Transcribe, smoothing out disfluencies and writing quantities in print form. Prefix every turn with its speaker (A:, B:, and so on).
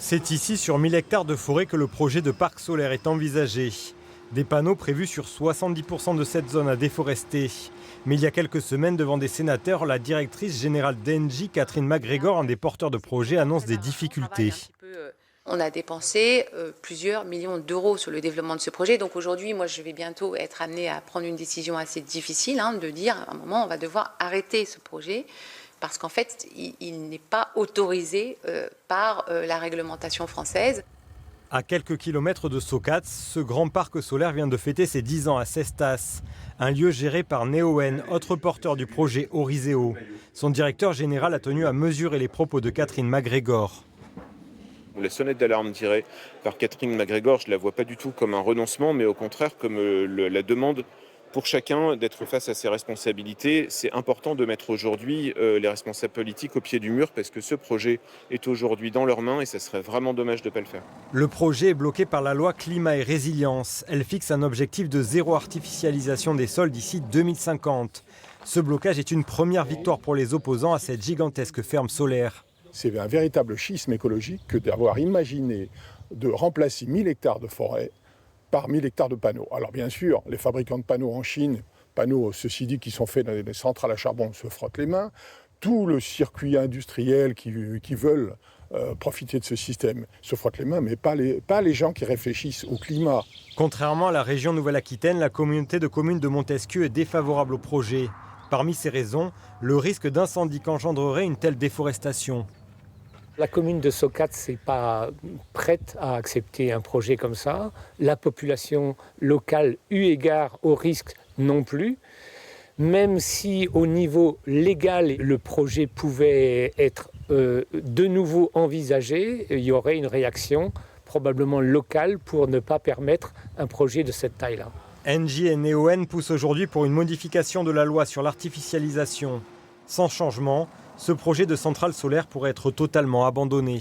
A: C'est ici sur 1000 hectares de forêt que le projet de parc solaire est envisagé. Des panneaux prévus sur 70% de cette zone à déforester. Mais il y a quelques semaines, devant des sénateurs, la directrice générale d'Engie, Catherine MacGregor, un des porteurs de projet, annonce des difficultés.
B: On a dépensé plusieurs millions d'euros sur le développement de ce projet. Donc aujourd'hui, moi, je vais bientôt être amenée à prendre une décision assez difficile, de dire à un moment, on va devoir arrêter ce projet parce qu'en fait, il n'est pas autorisé par la réglementation française.
A: À quelques kilomètres de Socats, ce grand parc solaire vient de fêter ses 10 ans à Cestas, un lieu géré par Neoen, autre porteur du projet Orizeo. Son directeur général a tenu à mesurer les propos de Catherine MacGregor.
C: La sonnette d'alarme tirée par Catherine MacGregor, je ne la vois pas du tout comme un renoncement, mais au contraire comme la demande pour chacun d'être face à ses responsabilités. C'est important de mettre aujourd'hui les responsables politiques au pied du mur parce que ce projet est aujourd'hui dans leurs mains et ça serait vraiment dommage de ne pas le faire.
A: Le projet est bloqué par la loi Climat et Résilience. Elle fixe un objectif de zéro artificialisation des sols d'ici 2050. Ce blocage est une première victoire pour les opposants à cette gigantesque ferme solaire.
D: C'est un véritable schisme écologique que d'avoir imaginé de remplacer 1000 hectares de forêt par 1000 hectares de panneaux. Alors bien sûr, les fabricants de panneaux en Chine, panneaux ceci dit qui sont faits dans des centrales à charbon, se frottent les mains. Tout le circuit industriel qui veulent profiter de ce système se frottent les mains, mais pas les gens qui réfléchissent au climat.
A: Contrairement à la région Nouvelle-Aquitaine, la communauté de communes de Montesquieu est défavorable au projet. Parmi ces raisons, le risque d'incendie qu'engendrerait une telle déforestation.
E: La commune de Socats n'est pas prête à accepter un projet comme ça. La population locale, eu égard au risque, non plus. Même si au niveau légal, le projet pouvait être de nouveau envisagé, il y aurait une réaction probablement locale pour ne pas permettre un projet de cette taille-là.
A: Engie et Neoen poussent aujourd'hui pour une modification de la loi sur l'artificialisation. Sans changement, ce projet de centrale solaire pourrait être totalement abandonné.